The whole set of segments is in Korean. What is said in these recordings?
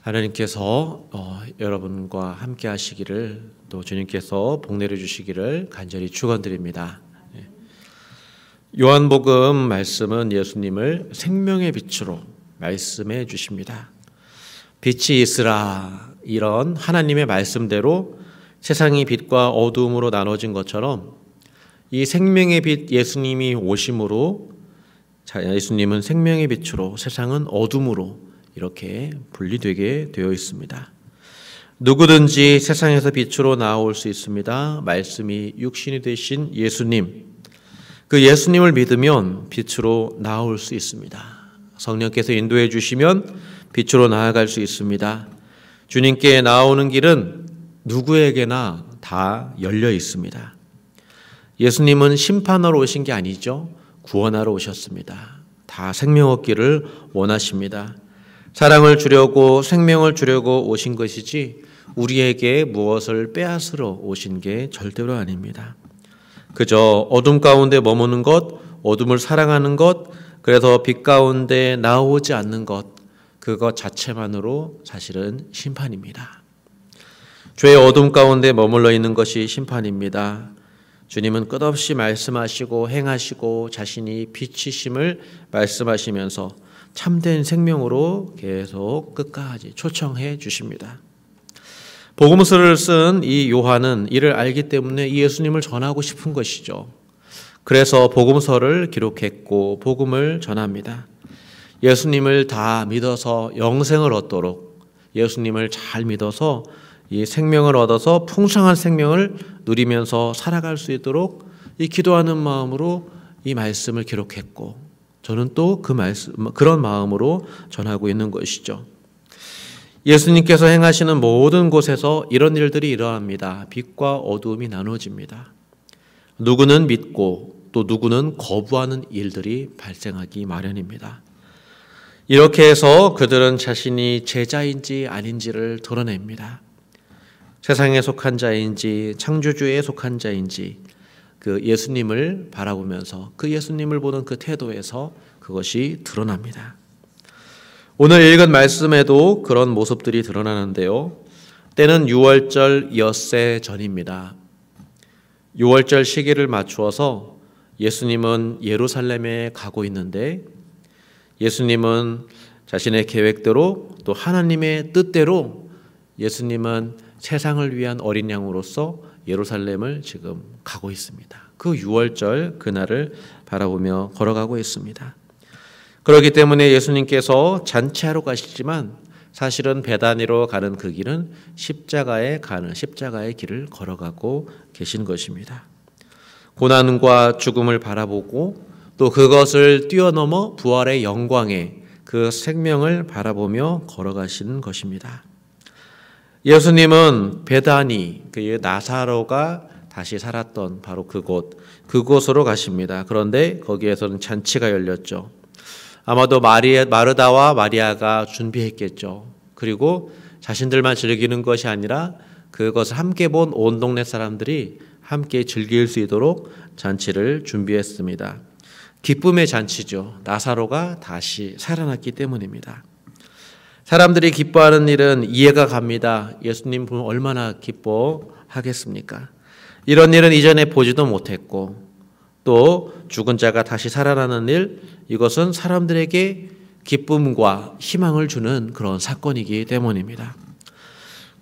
하나님께서 여러분과 함께 하시기를, 또 주님께서 복내려 주시기를 간절히 축원드립니다. 요한복음 말씀은 예수님을 생명의 빛으로 말씀해 주십니다. 빛이 있으라, 이런 하나님의 말씀대로 세상이 빛과 어두움으로 나눠진 것처럼 이 생명의 빛 예수님이 오심으로 예수님은 생명의 빛으로, 세상은 어둠으로 이렇게 분리되게 되어 있습니다. 누구든지 세상에서 빛으로 나올 수 있습니다. 말씀이 육신이 되신 예수님, 그 예수님을 믿으면 빛으로 나올 수 있습니다. 성령께서 인도해 주시면 빛으로 나아갈 수 있습니다. 주님께 나오는 길은 누구에게나 다 열려 있습니다. 예수님은 심판하러 오신 게 아니죠. 구원하러 오셨습니다. 다 생명 얻기를 원하십니다. 사랑을 주려고, 생명을 주려고 오신 것이지 우리에게 무엇을 빼앗으러 오신 게 절대로 아닙니다. 그저 어둠 가운데 머무는 것, 어둠을 사랑하는 것, 그래서 빛 가운데 나오지 않는 것, 그것 자체만으로 사실은 심판입니다. 죄의 어둠 가운데 머물러 있는 것이 심판입니다. 주님은 끝없이 말씀하시고 행하시고 자신이 빛이심을 말씀하시면서 참된 생명으로 계속 끝까지 초청해 주십니다. 복음서를 쓴 이 요한은 이를 알기 때문에 이 예수님을 전하고 싶은 것이죠. 그래서 복음서를 기록했고 복음을 전합니다. 예수님을 다 믿어서 영생을 얻도록, 예수님을 잘 믿어서 이 생명을 얻어서 풍성한 생명을 누리면서 살아갈 수 있도록 이 기도하는 마음으로 이 말씀을 기록했고, 저는 또 그런 마음으로 전하고 있는 것이죠. 예수님께서 행하시는 모든 곳에서 이런 일들이 일어납니다. 빛과 어두움이 나눠집니다. 누구는 믿고 또 누구는 거부하는 일들이 발생하기 마련입니다. 이렇게 해서 그들은 자신이 제자인지 아닌지를 드러냅니다. 세상에 속한 자인지 창조주에 속한 자인지 그 예수님을 바라보면서 그 예수님을 보는 그 태도에서 그것이 드러납니다. 오늘 읽은 말씀에도 그런 모습들이 드러나는데요. 때는 6월절 엿새 전입니다. 6월절 시기를 맞추어서 예수님은 예루살렘에 가고 있는데, 예수님은 자신의 계획대로 또 하나님의 뜻대로 예수님은 세상을 위한 어린 양으로서 예루살렘을 지금 가고 있습니다. 그 6월절 그날을 바라보며 걸어가고 있습니다. 그렇기 때문에 예수님께서 잔치하러 가시지만 사실은 베다니로 가는 그 길은 십자가의 길을 걸어가고 계신 것입니다. 고난과 죽음을 바라보고 또 그것을 뛰어넘어 부활의 영광에 그 생명을 바라보며 걸어가시는 것입니다. 예수님은 베다니, 그 나사로가 다시 살았던 바로 그곳으로 가십니다. 그런데 거기에서는 잔치가 열렸죠. 아마도 마르다와 마리아가 준비했겠죠. 그리고 자신들만 즐기는 것이 아니라 그것을 함께 본 온 동네 사람들이 함께 즐길 수 있도록 잔치를 준비했습니다. 기쁨의 잔치죠. 나사로가 다시 살아났기 때문입니다. 사람들이 기뻐하는 일은 이해가 갑니다. 예수님 보면 얼마나 기뻐하겠습니까? 이런 일은 이전에 보지도 못했고, 또 죽은 자가 다시 살아나는 일, 이것은 사람들에게 기쁨과 희망을 주는 그런 사건이기 때문입니다.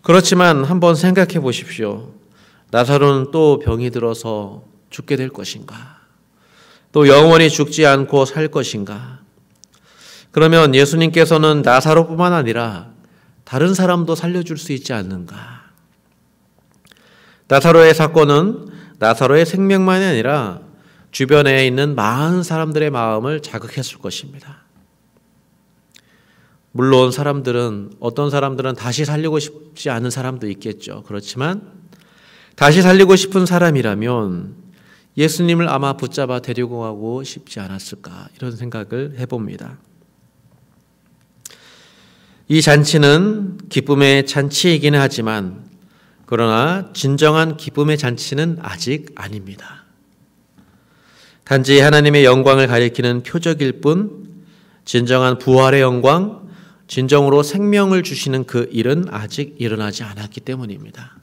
그렇지만 한번 생각해 보십시오. 나사로는 또 병이 들어서 죽게 될 것인가? 또 영원히 죽지 않고 살 것인가? 그러면 예수님께서는 나사로뿐만 아니라 다른 사람도 살려줄 수 있지 않는가? 나사로의 사건은 나사로의 생명만이 아니라 주변에 있는 많은 사람들의 마음을 자극했을 것입니다. 물론 어떤 사람들은 다시 살리고 싶지 않은 사람도 있겠죠. 그렇지만 다시 살리고 싶은 사람이라면 예수님을 아마 붙잡아 데리고 가고 싶지 않았을까, 이런 생각을 해봅니다. 이 잔치는 기쁨의 잔치이기는 하지만, 그러나 진정한 기쁨의 잔치는 아직 아닙니다. 단지 하나님의 영광을 가리키는 표적일 뿐, 진정한 부활의 영광, 진정으로 생명을 주시는 그 일은 아직 일어나지 않았기 때문입니다.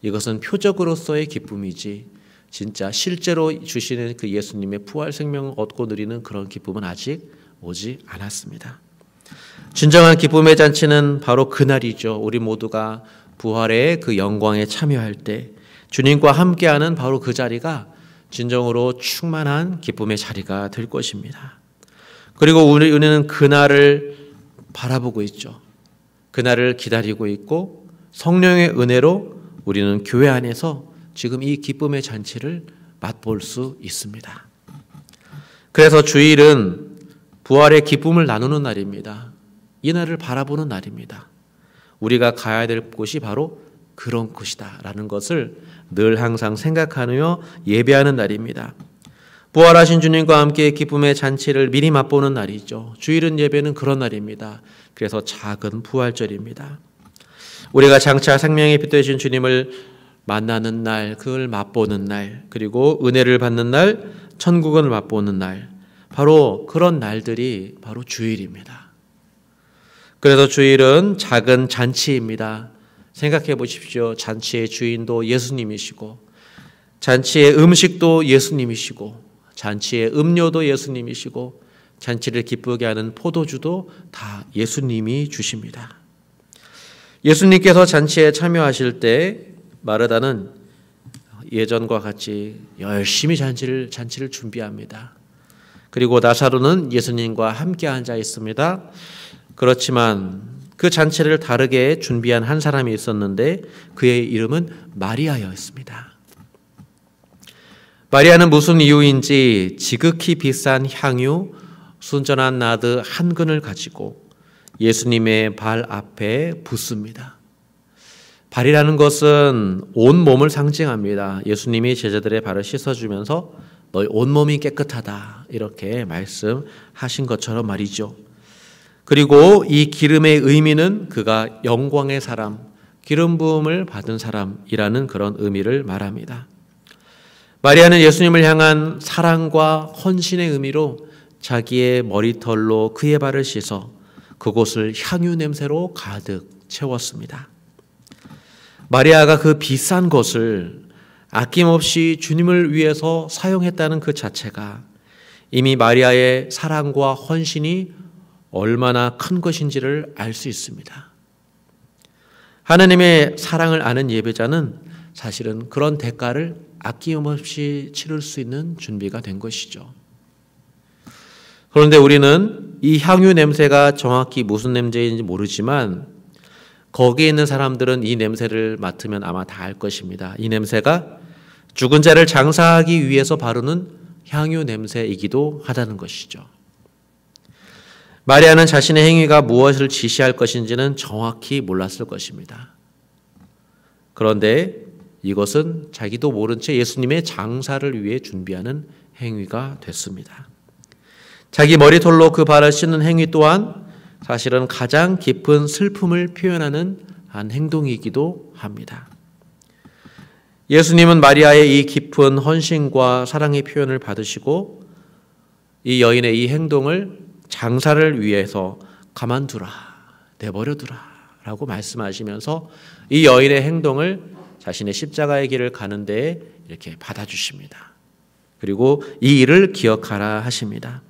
이것은 표적으로서의 기쁨이지 진짜 실제로 주시는 그 예수님의 부활 생명을 얻고 누리는 그런 기쁨은 아직 오지 않았습니다. 진정한 기쁨의 잔치는 바로 그날이죠. 우리 모두가 부활의 그 영광에 참여할 때 주님과 함께하는 바로 그 자리가 진정으로 충만한 기쁨의 자리가 될 것입니다. 그리고 우리는 그날을 바라보고 있죠. 그날을 기다리고 있고 성령의 은혜로 우리는 교회 안에서 지금 이 기쁨의 잔치를 맛볼 수 있습니다. 그래서 주일은 부활의 기쁨을 나누는 날입니다. 이 날을 바라보는 날입니다. 우리가 가야 될 곳이 바로 그런 곳이다 라는 것을 늘 항상 생각하며 예배하는 날입니다. 부활하신 주님과 함께 기쁨의 잔치를 미리 맛보는 날이죠. 주일은 예배는 그런 날입니다. 그래서 작은 부활절입니다. 우리가 장차 생명의 빛 되신 주님을 만나는 날, 그걸 맛보는 날, 그리고 은혜를 받는 날, 천국을 맛보는 날, 바로 그런 날들이 바로 주일입니다. 그래서 주일은 작은 잔치입니다. 생각해 보십시오. 잔치의 주인도 예수님이시고 잔치의 음식도 예수님이시고 잔치의 음료도 예수님이시고 잔치를 기쁘게 하는 포도주도 다 예수님이 주십니다. 예수님께서 잔치에 참여하실 때 마르다는 예전과 같이 열심히 잔치를 준비합니다. 그리고 나사로는 예수님과 함께 앉아 있습니다. 그렇지만 그 잔치를 다르게 준비한 한 사람이 있었는데 그의 이름은 마리아였습니다. 마리아는 무슨 이유인지 지극히 비싼 향유 순전한 나드 한 근을 가지고 예수님의 발 앞에 붓습니다. 발이라는 것은 온몸을 상징합니다. 예수님이 제자들의 발을 씻어주면서 너희 온몸이 깨끗하다 이렇게 말씀하신 것처럼 말이죠. 그리고 이 기름의 의미는 그가 영광의 사람, 기름 부음을 받은 사람이라는 그런 의미를 말합니다. 마리아는 예수님을 향한 사랑과 헌신의 의미로 자기의 머리털로 그의 발을 씻어 그곳을 향유 냄새로 가득 채웠습니다. 마리아가 그 비싼 것을 아낌없이 주님을 위해서 사용했다는 그 자체가 이미 마리아의 사랑과 헌신이 얼마나 큰 것인지를 알 수 있습니다. 하나님의 사랑을 아는 예배자는 사실은 그런 대가를 아낌없이 치를 수 있는 준비가 된 것이죠. 그런데 우리는 이 향유 냄새가 정확히 무슨 냄새인지 모르지만 거기에 있는 사람들은 이 냄새를 맡으면 아마 다 알 것입니다. 이 냄새가 죽은 자를 장사하기 위해서 바르는 향유 냄새이기도 하다는 것이죠. 마리아는 자신의 행위가 무엇을 지시할 것인지는 정확히 몰랐을 것입니다. 그런데 이것은 자기도 모른 채 예수님의 장사를 위해 준비하는 행위가 됐습니다. 자기 머리털로 그 발을 씻는 행위 또한 사실은 가장 깊은 슬픔을 표현하는 한 행동이기도 합니다. 예수님은 마리아의 이 깊은 헌신과 사랑의 표현을 받으시고 이 여인의 이 행동을 장사를 위해서 가만두라, 내버려두라 라고 말씀하시면서 이 여인의 행동을 자신의 십자가의 길을 가는 데에 이렇게 받아주십니다. 그리고 이 일을 기억하라 하십니다.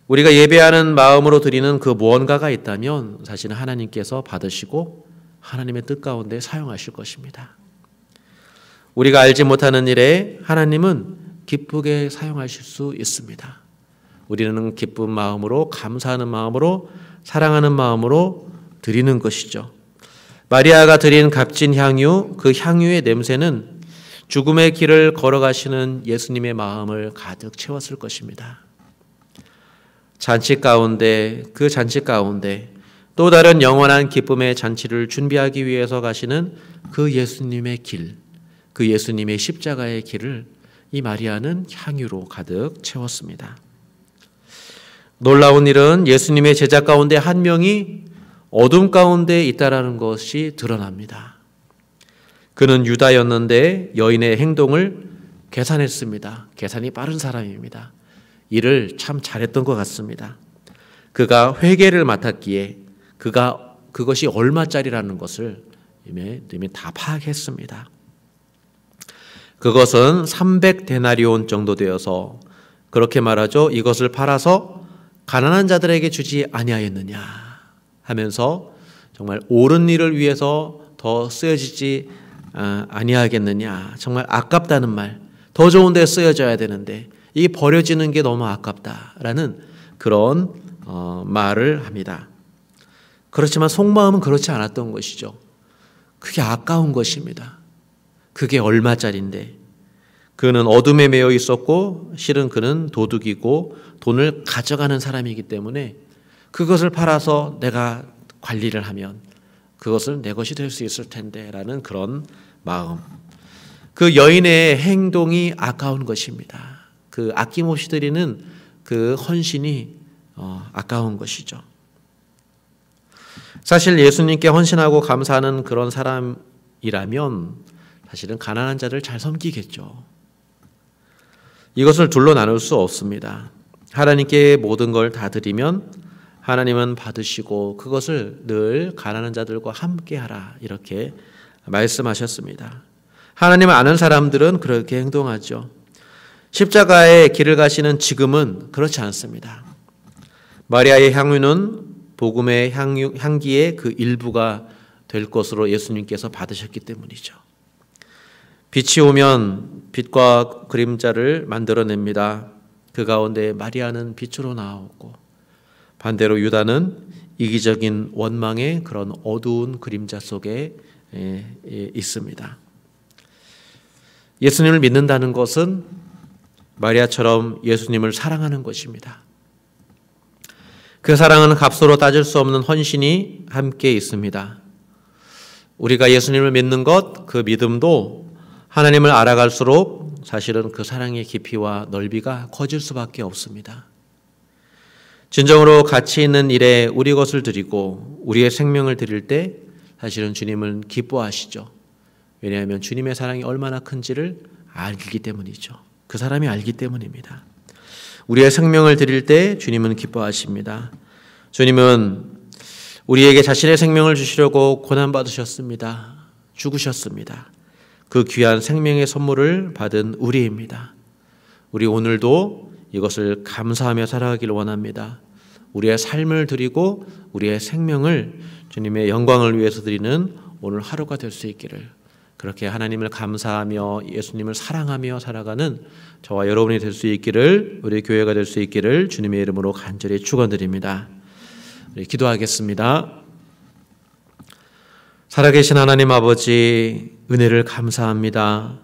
우리가 예배하는 마음으로 드리는 그 무언가가 있다면 사실은 하나님께서 받으시고 하나님의 뜻 가운데 사용하실 것입니다. 우리가 알지 못하는 일에 하나님은 기쁘게 사용하실 수 있습니다. 우리는 기쁜 마음으로, 감사하는 마음으로, 사랑하는 마음으로 드리는 것이죠. 마리아가 드린 값진 향유, 그 향유의 냄새는 죽음의 길을 걸어가시는 예수님의 마음을 가득 채웠을 것입니다. 잔치 가운데, 그 잔치 가운데 또 다른 영원한 기쁨의 잔치를 준비하기 위해서 가시는 그 예수님의 길, 그 예수님의 십자가의 길을 이 마리아는 향유로 가득 채웠습니다. 놀라운 일은 예수님의 제자 가운데 한 명이 어둠 가운데 있다라는 것이 드러납니다. 그는 유다였는데 여인의 행동을 계산했습니다. 계산이 빠른 사람입니다. 일을 참 잘했던 것 같습니다. 그가 회개를 맡았기에 그것이 얼마짜리라는 것을 이미 다 파악했습니다. 그것은 300데나리온 정도 되어서 그렇게 말하죠. 이것을 팔아서 가난한 자들에게 주지 아니하였느냐 하면서 정말 옳은 일을 위해서 더 쓰여지지 아니하겠느냐. 정말 아깝다는 말, 더 좋은 데 쓰여져야 되는데 이게 버려지는 게 너무 아깝다라는 그런 말을 합니다. 그렇지만 속마음은 그렇지 않았던 것이죠. 그게 아까운 것입니다. 그게 얼마짜리인데. 그는 어둠에 매여 있었고 실은 그는 도둑이고 돈을 가져가는 사람이기 때문에 그것을 팔아서 내가 관리를 하면 그것은 내 것이 될 수 있을 텐데 라는 그런 마음. 그 여인의 행동이 아까운 것입니다. 그 아낌없이 드리는 그 헌신이 아까운 것이죠. 사실 예수님께 헌신하고 감사하는 그런 사람이라면 사실은 가난한 자를 잘 섬기겠죠. 이것을 둘로 나눌 수 없습니다. 하나님께 모든 걸 다 드리면 하나님은 받으시고 그것을 늘 가난한 자들과 함께 하라 이렇게 말씀하셨습니다. 하나님을 아는 사람들은 그렇게 행동하죠. 십자가의 길을 가시는 지금은 그렇지 않습니다. 마리아의 향유는 복음의 향기의 그 일부가 될 것으로 예수님께서 받으셨기 때문이죠. 빛이 오면 빛과 그림자를 만들어냅니다. 그 가운데 마리아는 빛으로 나오고 반대로 유다는 이기적인 원망의 그런 어두운 그림자 속에 있습니다. 예수님을 믿는다는 것은 마리아처럼 예수님을 사랑하는 것입니다. 그 사랑은 값으로 따질 수 없는 헌신이 함께 있습니다. 우리가 예수님을 믿는 것, 그 믿음도 하나님을 알아갈수록 사실은 그 사랑의 깊이와 넓이가 커질 수밖에 없습니다. 진정으로 가치 있는 일에 우리 것을 드리고 우리의 생명을 드릴 때 사실은 주님은 기뻐하시죠. 왜냐하면 주님의 사랑이 얼마나 큰지를 알기 때문이죠. 그 사람이 알기 때문입니다. 우리의 생명을 드릴 때 주님은 기뻐하십니다. 주님은 우리에게 자신의 생명을 주시려고 고난받으셨습니다. 죽으셨습니다. 그 귀한 생명의 선물을 받은 우리입니다. 우리 오늘도 이것을 감사하며 살아가기를 원합니다. 우리의 삶을 드리고 우리의 생명을 주님의 영광을 위해서 드리는 오늘 하루가 될 수 있기를, 그렇게 하나님을 감사하며 예수님을 사랑하며 살아가는 저와 여러분이 될 수 있기를, 우리 교회가 될 수 있기를 주님의 이름으로 간절히 축원드립니다. 우리 기도하겠습니다. 살아계신 하나님 아버지, 은혜를 감사합니다.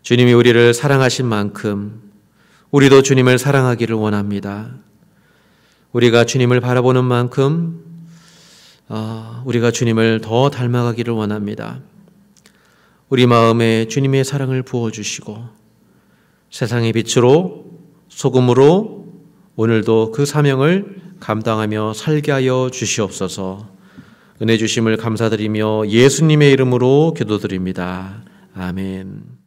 주님이 우리를 사랑하신 만큼 우리도 주님을 사랑하기를 원합니다. 우리가 주님을 바라보는 만큼 우리가 주님을 더 닮아가기를 원합니다. 우리 마음에 주님의 사랑을 부어주시고 세상의 빛으로 소금으로 오늘도 그 사명을 감당하며 살게 하여 주시옵소서. 은혜 주심을 감사드리며 예수님의 이름으로 기도드립니다. 아멘.